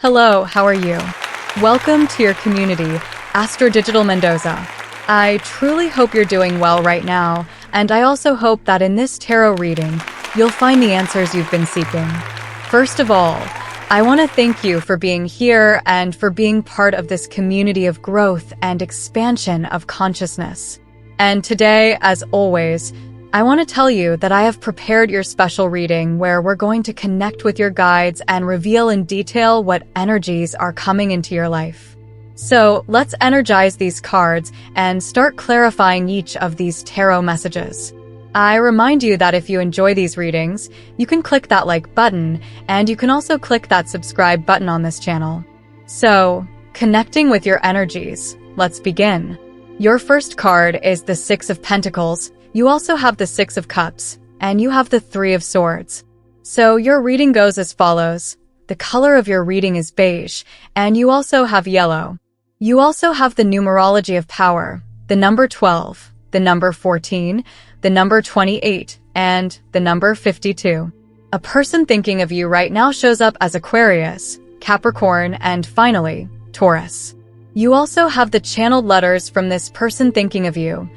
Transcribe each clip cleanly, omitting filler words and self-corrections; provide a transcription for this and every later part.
Hello, how are you? Welcome to your community, AstrodigitalMendoza. I truly hope you're doing well right now, and I also hope that in this tarot reading, you'll find the answers you've been seeking. First of all, I want to thank you for being here and for being part of this community of growth and expansion of consciousness. And today, as always, I want to tell you that I have prepared your special reading where we're going to connect with your guides and reveal in detail what energies are coming into your life. So let's energize these cards and start clarifying each of these tarot messages. I remind you that if you enjoy these readings, you can click that like button, and you can also click that subscribe button on this channel. So, connecting with your energies, let's begin. Your first card is the Six of Pentacles. You also have the Six of Cups, and you have the Three of Swords. So your reading goes as follows. The color of your reading is beige, and you also have yellow. You also have the numerology of power, the number 12, the number 14, the number 28, and the number 52. A person thinking of you right now shows up as Aquarius, Capricorn, and finally, Taurus. You also have the channeled letters from this person thinking of you.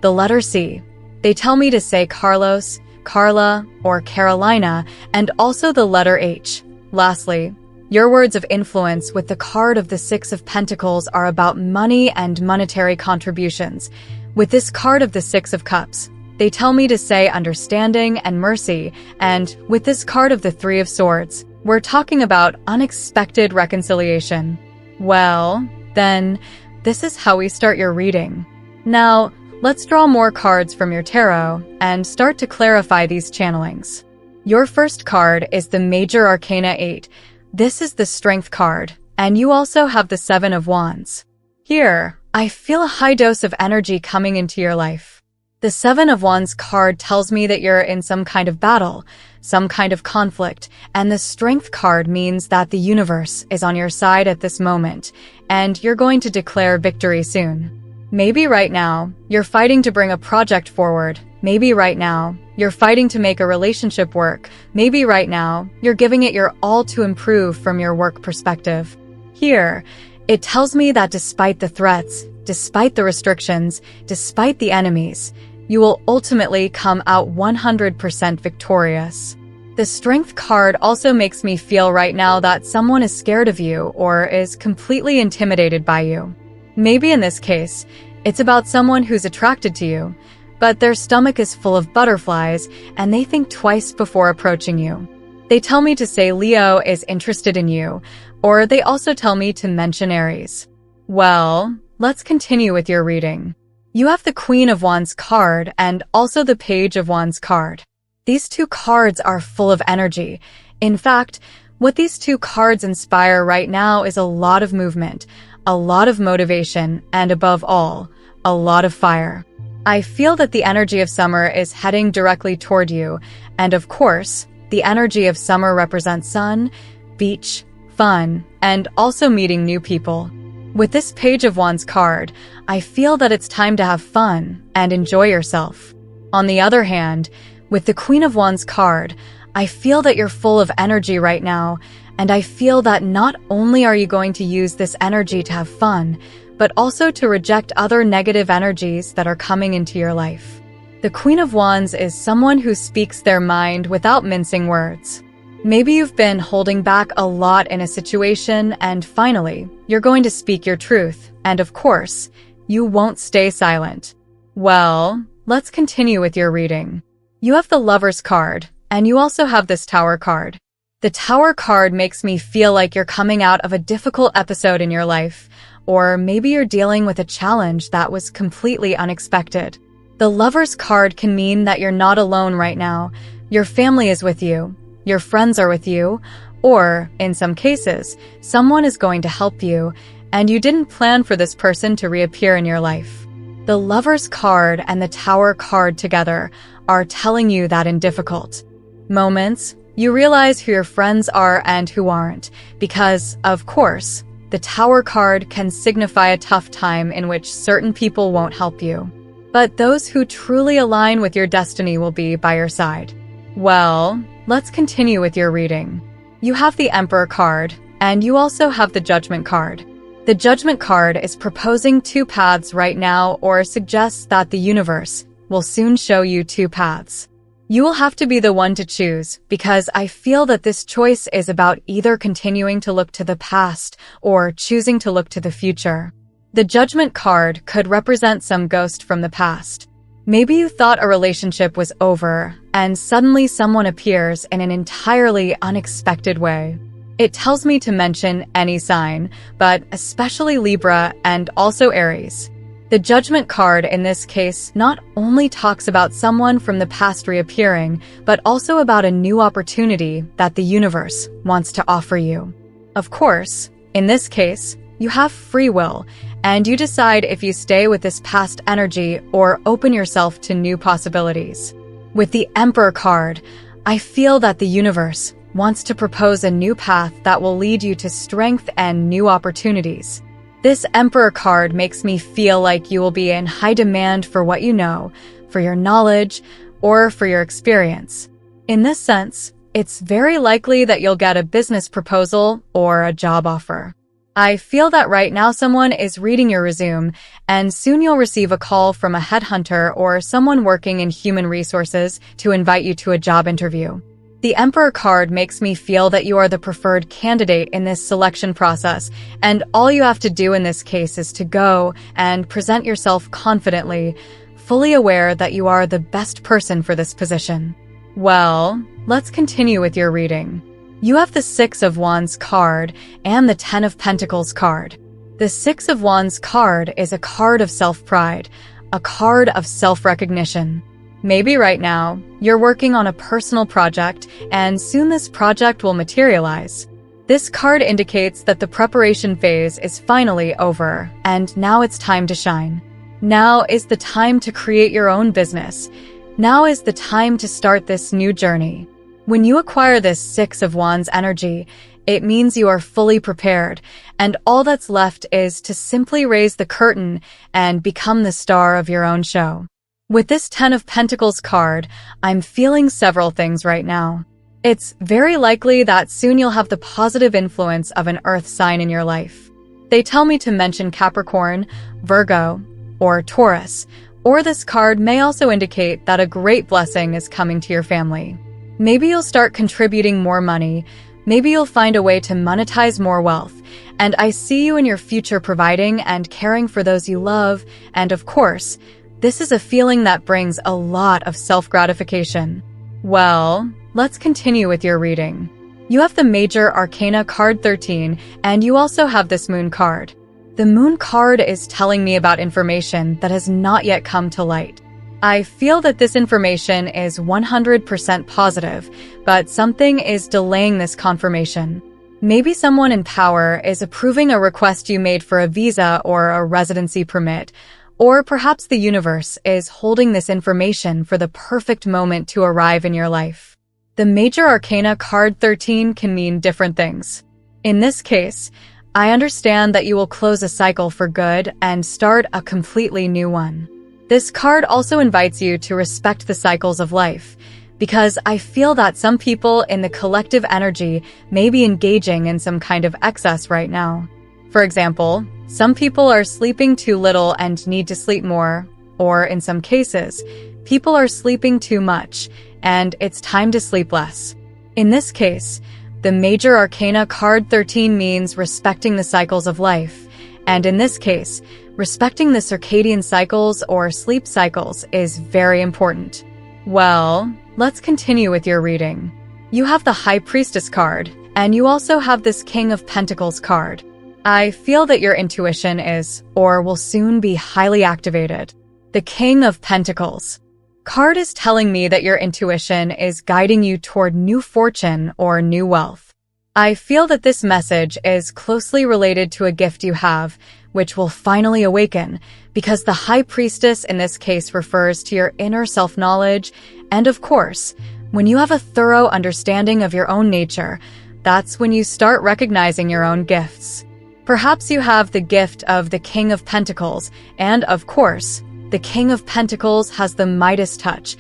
The letter C. They tell me to say Carlos, Carla, or Carolina, and also the letter H. Lastly, your words of influence with the card of the Six of Pentacles are about money and monetary contributions. With this card of the Six of Cups, they tell me to say understanding and mercy, and with this card of the Three of Swords, we're talking about unexpected reconciliation. Well, then, this is how we start your reading. Now, let's draw more cards from your tarot and start to clarify these channelings. Your first card is the Major Arcana 8. This is the Strength card, and you also have the Seven of Wands. Here, I feel a high dose of energy coming into your life. The Seven of Wands card tells me that you're in some kind of battle, some kind of conflict, and the Strength card means that the universe is on your side at this moment, and you're going to declare victory soon. Maybe right now, you're fighting to bring a project forward. Maybe right now, you're fighting to make a relationship work. Maybe right now, you're giving it your all to improve from your work perspective. Here, it tells me that despite the threats, despite the restrictions, despite the enemies, you will ultimately come out 100% victorious. The Strength card also makes me feel right now that someone is scared of you or is completely intimidated by you. Maybe in this case, it's about someone who's attracted to you, but their stomach is full of butterflies and they think twice before approaching you. They tell me to say Leo is interested in you, or they also tell me to mention Aries. Well, let's continue with your reading. You have the Queen of Wands card and also the Page of Wands card. These two cards are full of energy. In fact, what these two cards inspire right now is a lot of movement, a lot of motivation, and above all, a lot of fire. I feel that the energy of summer is heading directly toward you, and of course, the energy of summer represents sun, beach, fun, and also meeting new people. With this Page of Wands card, I feel that it's time to have fun and enjoy yourself. On the other hand, with the Queen of Wands card, I feel that you're full of energy right now, and I feel that not only are you going to use this energy to have fun, but also to reject other negative energies that are coming into your life. The Queen of Wands is someone who speaks their mind without mincing words. Maybe you've been holding back a lot in a situation, and finally, you're going to speak your truth, and of course, you won't stay silent. Well, let's continue with your reading. You have the Lovers card, and you also have this Tower card. The Tower card makes me feel like you're coming out of a difficult episode in your life, or maybe you're dealing with a challenge that was completely unexpected. The Lovers card can mean that you're not alone right now. Your family is with you, your friends are with you, or, in some cases, someone is going to help you, and you didn't plan for this person to reappear in your life. The Lovers card and the Tower card together are telling you that in difficult moments, you realize who your friends are and who aren't, because, of course, the Tower card can signify a tough time in which certain people won't help you. But those who truly align with your destiny will be by your side. Well, let's continue with your reading. You have the Emperor card, and you also have the Judgment card. The Judgment card is proposing two paths right now, or suggests that the universe will soon show you two paths. You will have to be the one to choose, because I feel that this choice is about either continuing to look to the past or choosing to look to the future. The Judgment card could represent some ghost from the past. Maybe you thought a relationship was over, and suddenly someone appears in an entirely unexpected way. It tells me to mention any sign, but especially Libra and also Aries. The Judgment card in this case not only talks about someone from the past reappearing, but also about a new opportunity that the universe wants to offer you. Of course, in this case, you have free will, and you decide if you stay with this past energy or open yourself to new possibilities. With the Emperor card, I feel that the universe wants to propose a new path that will lead you to strength and new opportunities. This Emperor card makes me feel like you will be in high demand for what you know, for your knowledge, or for your experience. In this sense, it's very likely that you'll get a business proposal or a job offer. I feel that right now someone is reading your resume, and soon you'll receive a call from a headhunter or someone working in human resources to invite you to a job interview. The Emperor card makes me feel that you are the preferred candidate in this selection process, and all you have to do in this case is to go and present yourself confidently, fully aware that you are the best person for this position. Well, let's continue with your reading. You have the Six of Wands card and the Ten of Pentacles card. The Six of Wands card is a card of self-pride, a card of self-recognition. Maybe right now, you're working on a personal project, and soon this project will materialize. This card indicates that the preparation phase is finally over, and now it's time to shine. Now is the time to create your own business. Now is the time to start this new journey. When you acquire this Six of Wands energy, it means you are fully prepared, and all that's left is to simply raise the curtain and become the star of your own show. With this Ten of Pentacles card, I'm feeling several things right now. It's very likely that soon you'll have the positive influence of an earth sign in your life. They tell me to mention Capricorn, Virgo, or Taurus, or this card may also indicate that a great blessing is coming to your family. Maybe you'll start contributing more money, maybe you'll find a way to monetize more wealth, and I see you in your future providing and caring for those you love, and of course, this is a feeling that brings a lot of self-gratification. Well, let's continue with your reading. You have the Major Arcana card 13, and you also have this Moon card. The Moon card is telling me about information that has not yet come to light. I feel that this information is 100% positive, but something is delaying this confirmation. Maybe someone in power is approving a request you made for a visa or a residency permit, or perhaps the universe is holding this information for the perfect moment to arrive in your life. The Major Arcana card 13 can mean different things. In this case, I understand that you will close a cycle for good and start a completely new one. This card also invites you to respect the cycles of life, because I feel that some people in the collective energy may be engaging in some kind of excess right now. For example, some people are sleeping too little and need to sleep more, or in some cases, people are sleeping too much and it's time to sleep less. In this case, the Major Arcana card 13 means respecting the cycles of life, and in this case, respecting the circadian cycles or sleep cycles is very important. Well, let's continue with your reading. You have the High Priestess card, and you also have this King of Pentacles card. I feel that your intuition is, or will soon be, highly activated. The King of Pentacles card is telling me that your intuition is guiding you toward new fortune or new wealth. I feel that this message is closely related to a gift you have, which will finally awaken, because the High Priestess in this case refers to your inner self-knowledge, and of course, when you have a thorough understanding of your own nature, that's when you start recognizing your own gifts. Perhaps you have the gift of the King of Pentacles, and of course, the King of Pentacles has the Midas touch.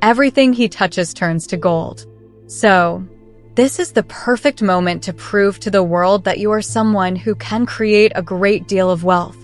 Everything he touches turns to gold. So, This is the perfect moment to prove to the world that you are someone who can create a great deal of wealth,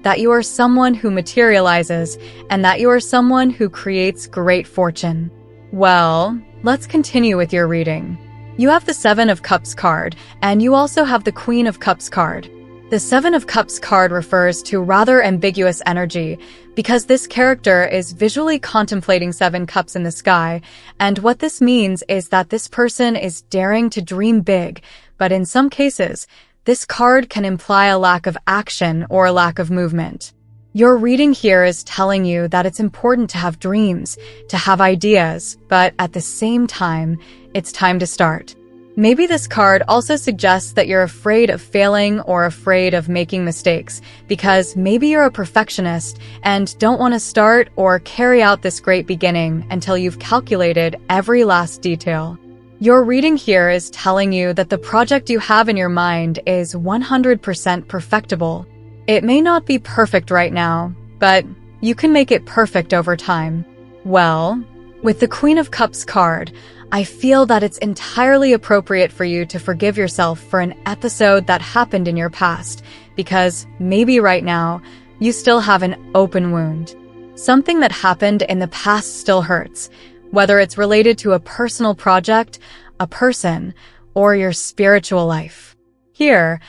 that you are someone who materializes, and that you are someone who creates great fortune. Well, let's continue with your reading. You have the Seven of Cups card, and you also have the Queen of Cups card. The Seven of Cups card refers to rather ambiguous energy because this character is visually contemplating seven cups in the sky, and what this means is that this person is daring to dream big, but in some cases, this card can imply a lack of action or a lack of movement. Your reading here is telling you that it's important to have dreams, to have ideas, but at the same time, it's time to start. Maybe this card also suggests that you're afraid of failing or afraid of making mistakes, because maybe you're a perfectionist and don't want to start or carry out this great beginning until you've calculated every last detail. Your reading here is telling you that the project you have in your mind is 100% perfectible. It may not be perfect right now, but you can make it perfect over time. Well, with the Queen of Cups card, I feel that it's entirely appropriate for you to forgive yourself for an episode that happened in your past, because maybe right now, you still have an open wound. Something that happened in the past still hurts, whether it's related to a personal project, a person, or your spiritual life. Here,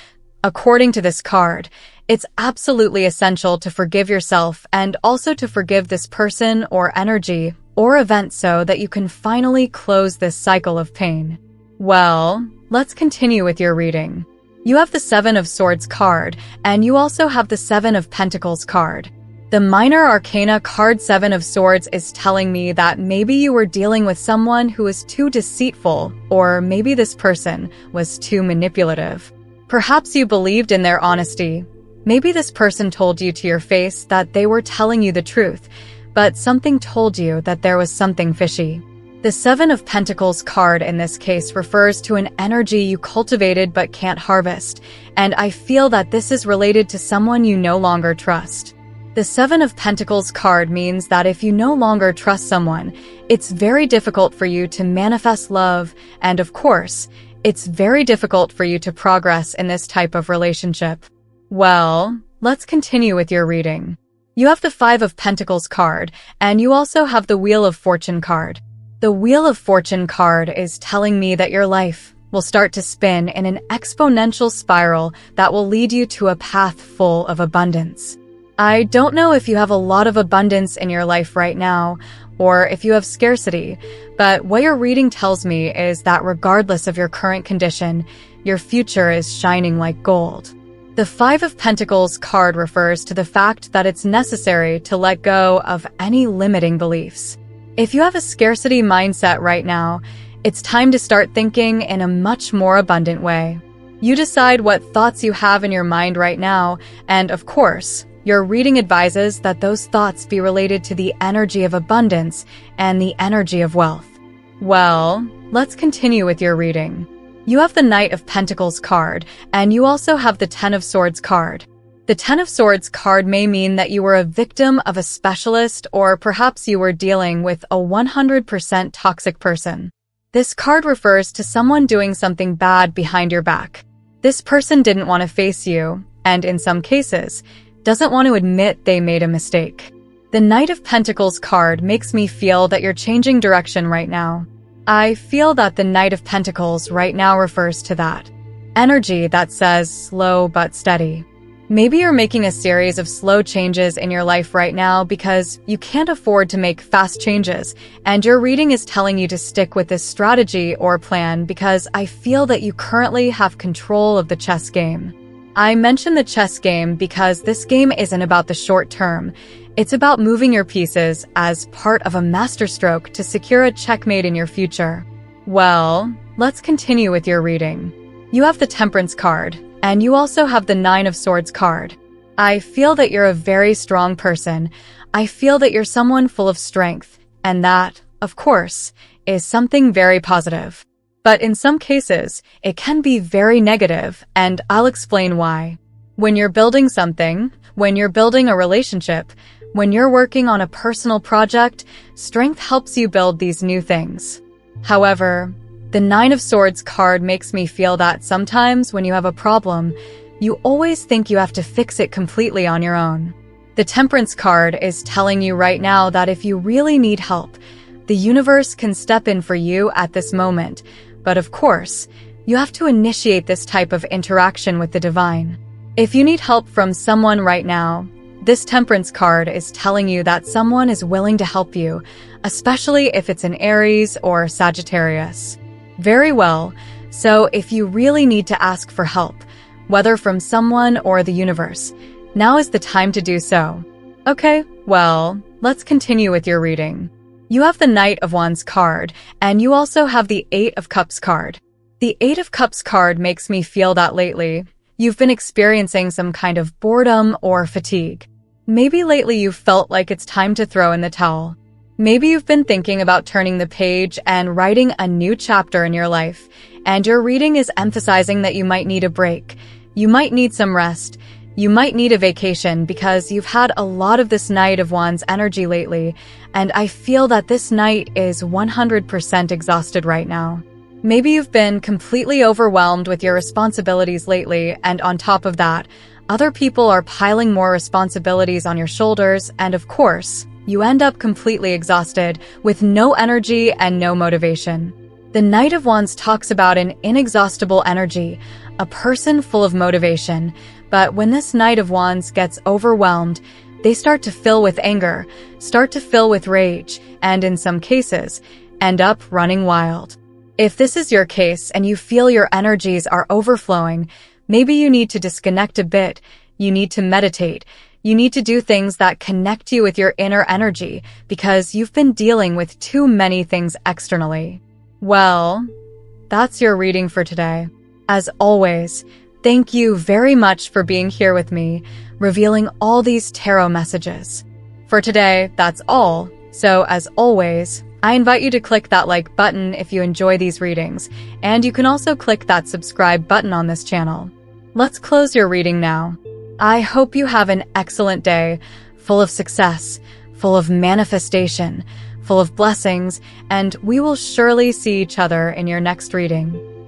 according to this card, it's absolutely essential to forgive yourself and also to forgive this person or energy or event so that you can finally close this cycle of pain. Well, let's continue with your reading. You have the Seven of Swords card, and you also have the Seven of Pentacles card. The Minor Arcana card Seven of Swords is telling me that maybe you were dealing with someone who was too deceitful, or maybe this person was too manipulative. Perhaps you believed in their honesty. Maybe this person told you to your face that they were telling you the truth, but something told you that there was something fishy. The Seven of Pentacles card in this case refers to an energy you cultivated but can't harvest, and I feel that this is related to someone you no longer trust. The Seven of Pentacles card means that if you no longer trust someone, it's very difficult for you to manifest love, and of course, it's very difficult for you to progress in this type of relationship. Well, let's continue with your reading. You have the Five of Pentacles card, and you also have the Wheel of Fortune card. The Wheel of Fortune card is telling me that your life will start to spin in an exponential spiral that will lead you to a path full of abundance. I don't know if you have a lot of abundance in your life right now, or if you have scarcity, but what your reading tells me is that regardless of your current condition, your future is shining like gold. The Five of Pentacles card refers to the fact that it's necessary to let go of any limiting beliefs. If you have a scarcity mindset right now, it's time to start thinking in a much more abundant way. You decide what thoughts you have in your mind right now, and of course, your reading advises that those thoughts be related to the energy of abundance and the energy of wealth. Well, let's continue with your reading. You have the Knight of Pentacles card, and you also have the Ten of Swords card. The Ten of Swords card may mean that you were a victim of a specialist, or perhaps you were dealing with a 100% toxic person. This card refers to someone doing something bad behind your back. This person didn't want to face you, and in some cases, doesn't want to admit they made a mistake. The Knight of Pentacles card makes me feel that you're changing direction right now. I feel that the Knight of Pentacles right now refers to that energy that says slow but steady. Maybe you're making a series of slow changes in your life right now because you can't afford to make fast changes, and your reading is telling you to stick with this strategy or plan because I feel that you currently have control of the chess game. I mention the chess game because this game isn't about the short term. It's about moving your pieces as part of a masterstroke to secure a checkmate in your future. Well, let's continue with your reading. You have the Temperance card, and you also have the Nine of Swords card. I feel that you're a very strong person. I feel that you're someone full of strength, and that, of course, is something very positive. But in some cases, it can be very negative, and I'll explain why. When you're building something, when you're building a relationship, when you're working on a personal project, strength helps you build these new things. However, The Nine of Swords card makes me feel that sometimes when you have a problem, you always think you have to fix it completely on your own. The Temperance card is telling you right now that if you really need help, the universe can step in for you at this moment. But of course, you have to initiate this type of interaction with the divine. If you need help from someone right now, this Temperance card is telling you that someone is willing to help you, especially if it's an Aries or Sagittarius. Very well, so if you really need to ask for help, whether from someone or the universe, now is the time to do so. Okay, well, let's continue with your reading. You have the Knight of Wands card, and you also have the Eight of Cups card. The Eight of Cups card makes me feel that lately, you've been experiencing some kind of boredom or fatigue. Maybe lately you've felt like it's time to throw in the towel. Maybe you've been thinking about turning the page and writing a new chapter in your life, and your reading is emphasizing that you might need a break. You might need some rest. You might need a vacation because you've had a lot of this Knight of Wands energy lately, and I feel that this knight is 100% exhausted right now. Maybe you've been completely overwhelmed with your responsibilities lately, and on top of that, other people are piling more responsibilities on your shoulders, and of course, you end up completely exhausted with no energy and no motivation. The Knight of Wands talks about an inexhaustible energy, a person full of motivation, but when this Knight of Wands gets overwhelmed, they start to fill with anger, start to fill with rage, and in some cases, end up running wild. If this is your case and you feel your energies are overflowing, maybe you need to disconnect a bit, you need to meditate, you need to do things that connect you with your inner energy because you've been dealing with too many things externally. Well, that's your reading for today. As always, thank you very much for being here with me, revealing all these tarot messages. For today, that's all. So as always, I invite you to click that like button if you enjoy these readings, and you can also click that subscribe button on this channel. Let's close your reading now. I hope you have an excellent day, full of success, full of manifestation, full of blessings, and we will surely see each other in your next reading.